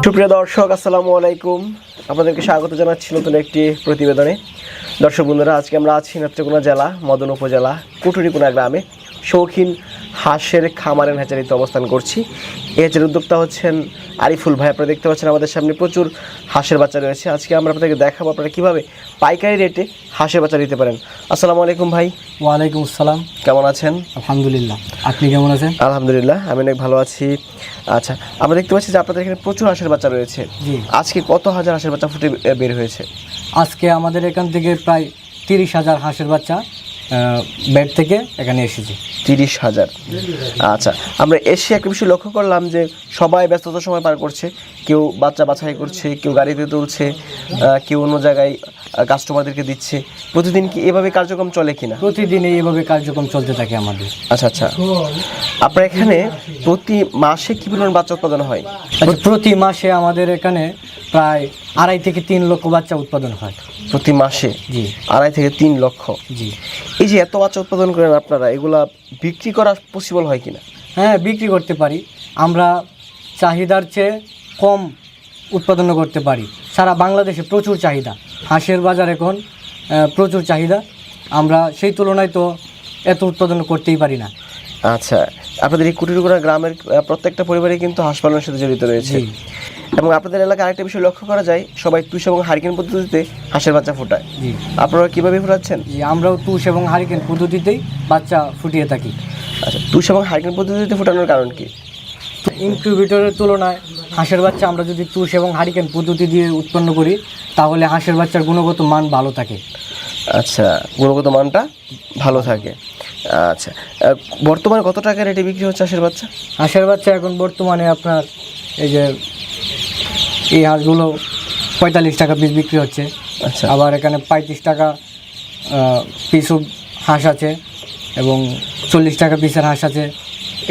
সুপ্রিয় দর্শক, আসসালামু আলাইকুম। আপনাদেরকে স্বাগত জানাচ্ছি নতুন একটি প্রতিবেদনে। দর্শক বন্ধুরা, আজকে আমরা আছি নেত্রকোনা জেলা মদন উপজেলা কুটুরিকোনা গ্রামে শৌখিন হাঁসের খামারের হ্যাচারিতে অবস্থান করছি। এই হ্যাচারির উদ্যোক্তা হচ্ছেন আরিফুল ভাই। আপনারা দেখতে পাচ্ছেন আমাদের সামনে প্রচুর হাঁসের বাচ্চা রয়েছে। আজকে আমরা আপনাদেরকে দেখাবো আপনারা কীভাবে পাইকারি রেটে হাঁসের বাচ্চা নিতে পারেন। আসসালামু আলাইকুম ভাই। ওয়ালাইকুম আসসালাম। কেমন আছেন? আলহামদুলিল্লাহ, আপনি কেমন আছেন? আলহামদুলিল্লাহ, আমি অনেক ভালো আছি। আচ্ছা, আমরা দেখতে পাচ্ছি যে আপনাদের এখানে প্রচুর হাঁসের বাচ্চা রয়েছে। জি। আজকে কত হাজার হাঁসের বাচ্চা ফুটে বের হয়েছে? আজকে আমাদের এখান থেকে প্রায় 30,000 হাঁসের বাচ্চা বেড থেকে এখানে এসেছে। 30,000। আচ্ছা, আমরা এসে একটা বিষয় লক্ষ্য করলাম যে সবাই ব্যস্ততার সময় পার করছে। কেউ বাচ্চা বাছাই করছে, কেউ গাড়িতে তুলছে, কেউ অন্য জায়গায় কাস্টমারদেরকে দিচ্ছে। প্রতিদিন কি এভাবে কার্যক্রম চলে কিনা? প্রতিদিন এইভাবে কার্যক্রম চলতে থাকে আমাদের। আচ্ছা আচ্ছা, আপনার এখানে প্রতি মাসে কি পরিমাণ বাচ্চা উৎপাদন হয়? প্রতি মাসে আমাদের এখানে প্রায় 2.5 থেকে 3 লক্ষ বাচ্চা উৎপাদন হয়। প্রতি মাসে? জি। 2.5 থেকে 3 লক্ষ। জি। এই যে এত বাচ্চা উৎপাদন করেন আপনারা, এগুলা বিক্রি করা পসিবল হয় কিনা? হ্যাঁ, বিক্রি করতে পারি। আমরা চাহিদার চেয়ে কম উৎপাদন করতে পারি। সারা বাংলাদেশে প্রচুর চাহিদা, হাঁসের বাজার এখন প্রচুর চাহিদা। আমরা সেই তুলনায় তো এত উৎপাদন করতেই পারি না। আচ্ছা, আপনাদের এই কুটিরকোনা গ্রামের প্রত্যেকটা পরিবারই কিন্তু হাঁস পালনের সাথে জড়িত রয়েছে। এবং আপনাদের এলাকায় আরেকটা বিষয় লক্ষ্য করা যায়, সবাই তুষ এবং হারিকেন পদ্ধতিতে হাঁসের বাচ্চা ফোটায়। জি। আপনারা কীভাবে ফোটাচ্ছেন? জি, আমরাও তুষ এবং হারিকেন পদ্ধতিতেই বাচ্চা ফুটিয়ে থাকি। আচ্ছা, তুষ এবং হারিকেন পদ্ধতিতে ফোটানোর কারণ কি? ইনকিউবেটরের তুলনায় হাঁসের বাচ্চা আমরা যদি তুষ এবং হারিকেন পদ্ধতি দিয়ে উৎপন্ন করি, তাহলে হাঁসের বাচ্চার গুণগত মান ভালো থাকে। আচ্ছা, গুণগত মানটা ভালো থাকে। আচ্ছা, বর্তমানে কত টাকা রেটে বিক্রি হচ্ছে হাঁসের বাচ্চা? হাঁসের বাচ্চা এখন বর্তমানে আপনার এই যে এই হাঁসগুলো 45 টাকা পিস বিক্রি হচ্ছে। আচ্ছা। আবার এখানে 35 টাকা পিসও হাঁস আছে এবং 40 টাকা পিসের হাঁস আছে।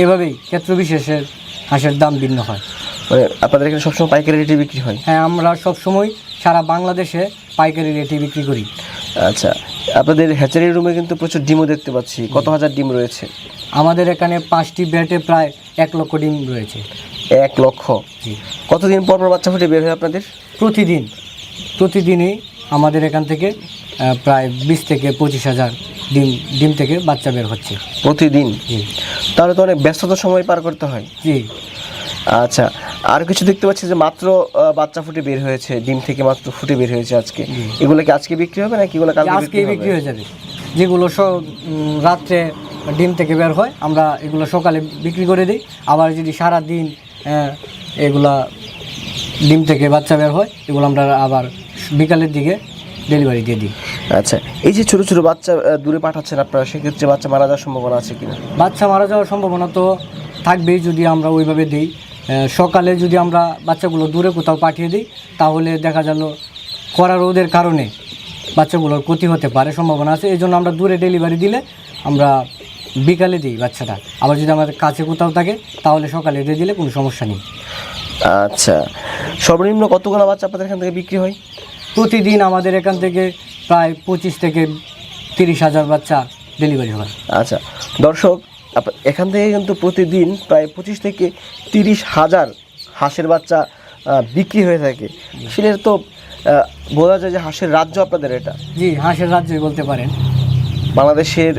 এভাবেই ক্ষেত্র বিশেষের হাঁসের দাম ভিন্ন হয়। মানে আপনাদের এখানে সবসময় পাইকারি রেটে বিক্রি হয়? হ্যাঁ, আমরা সবসময় সারা বাংলাদেশে পাইকারি রেটে বিক্রি করি। আচ্ছা, আপনাদের হ্যাচারি রুমে কিন্তু প্রচুর ডিমও দেখতে পাচ্ছি। কত হাজার ডিম রয়েছে? আমাদের এখানে 5টি বেডে প্রায় 1 লক্ষ ডিম রয়েছে। 1 লক্ষ? জি। কতদিন পর পর বাচ্চা ফুটে বের হয় আপনাদের? প্রতিদিনই আমাদের এখান থেকে প্রায় 20 থেকে 25,000 ডিম থেকে বাচ্চা বের হচ্ছে প্রতিদিন? জি। তাহলে তো অনেক ব্যস্ততার সময় পার করতে হয়। জি। আচ্ছা, আর কিছু দেখতে পাচ্ছি যে মাত্র বাচ্চা ফুটে বের হয়েছে, ডিম থেকে মাত্র ফুটে বের হয়েছে আজকে। এগুলো কি আজকে বিক্রি হবে নাকি এগুলো কালকে বিক্রি হয়ে যাবে? যেগুলো রাত্রে ডিম থেকে বের হয় আমরা এগুলো সকালে বিক্রি করে দিই। আবার যদি সারা দিন এগুলা ডিম থেকে বাচ্চা বের হয়, এগুলো আমরা আবার বিকালের দিকে ডেলিভারি দিয়ে দিই। আচ্ছা, এই যে ছোটো ছোটো বাচ্চা দূরে পাঠাচ্ছেন আপনারা, সেক্ষেত্রে বাচ্চা মারা যাওয়ার সম্ভাবনা আছে কিনা? বাচ্চা মারা যাওয়ার সম্ভাবনা তো থাকবেই যদি আমরা ওইভাবে দিই। সকালে যদি আমরা বাচ্চাগুলো দূরে কোথাও পাঠিয়ে দিই, তাহলে দেখা গেল কড়া রোদের কারণে বাচ্চাগুলোর ক্ষতি হতে পারে, সম্ভাবনা আছে। এই জন্য আমরা দূরে ডেলিভারি দিলে আমরা বিকালে দিই বাচ্চাটা। আবার যদি আমাদের কাছে কোথাও থাকে তাহলে সকালে দিয়ে দিলে কোনো সমস্যা নেই। আচ্ছা, সর্বনিম্ন কতগুলো বাচ্চা আপনাদের এখান থেকে বিক্রি হয়? প্রতিদিন আমাদের এখান থেকে প্রায় 25 থেকে 30,000 বাচ্চা ডেলিভারি হয়। আচ্ছা দর্শক, এখান থেকে কিন্তু প্রতিদিন প্রায় 25 থেকে 30,000 হাঁসের বাচ্চা বিক্রি হয়ে থাকে। সেটা তো বোঝা যায় যে হাঁসের রাজ্য আপনাদের এটা। জি, হাঁসের রাজ্যই বলতে পারেন। বাংলাদেশের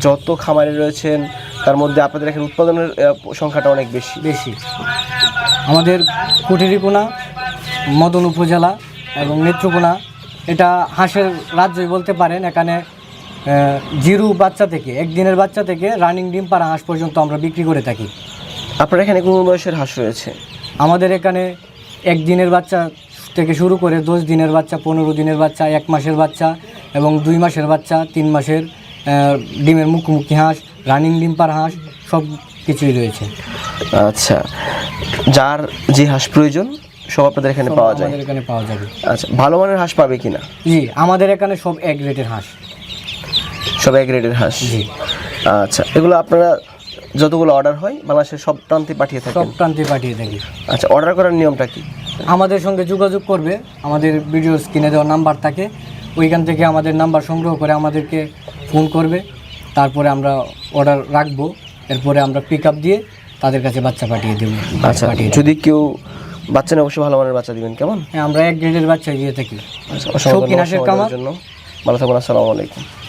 যত খামারে রয়েছেন তার মধ্যে আপনাদের এখানে উৎপাদনের সংখ্যাটা অনেক বেশি। আমাদের কুটিরকোনা মদন উপজেলা এবং নেত্রকোনা এটা হাঁসের রাজ্যই বলতে পারেন। এখানে জিরো বাচ্চা থেকে, একদিনের বাচ্চা থেকে রানিং ডিম পাড়া হাঁস পর্যন্ত আমরা বিক্রি করে থাকি। আপনার এখানে কোন বয়সের হাঁস রয়েছে? আমাদের এখানে 1 দিনের বাচ্চা থেকে শুরু করে 10 দিনের বাচ্চা, 15 দিনের বাচ্চা, 1 মাসের বাচ্চা এবং 2 মাসের বাচ্চা, 3 মাসের ডিমের মুখোমুখি হাঁস, রানিং ডিম পাড়া হাঁস সব কিছুই রয়েছে। আচ্ছা, যার যে হাঁস প্রয়োজন সব আপনাদের এখানে পাওয়া যায়? আমাদের এখানে পাওয়া যাবে। আচ্ছা, ভালো মানের হাঁস পাবে কিনা? জি, আমাদের এখানে সব এক গ্রেডের হাঁস। সব এক গ্রেডের হাঁস? জি। আচ্ছা, এগুলো আপনারা যতগুলো অর্ডার হয় বাংলাদেশের সব প্রান্তে পাঠিয়ে থাকেন? সব প্রান্তে পাঠিয়ে থাকি। আচ্ছা, অর্ডার করার নিয়মটা কি? আমাদের সঙ্গে যোগাযোগ করবে, আমাদের ভিডিও স্ক্রিনে দেওয়া নাম্বার থাকে, ওইখান থেকে আমাদের নাম্বার সংগ্রহ করে আমাদেরকে ফোন করবে। তারপরে আমরা অর্ডার রাখবো, এরপরে আমরা পিক আপ দিয়ে তাদের কাছে বাচ্চা পাঠিয়ে দেবো। আচ্ছা, যদি কেউ বাচ্চা নিয়ে অবশ্যই ভালো মানের বাচ্চা দিবেন, কেমন? হ্যাঁ, আমরা এক গ্রেডের বাচ্চা দিয়ে থাকি। আচ্ছা, অসংখ্য শৌখিন হাঁসের ধন্যবাদ খামার। সময় দেওয়ার জন্য। ভালো থাকুন, আসসালামু আলাইকুম।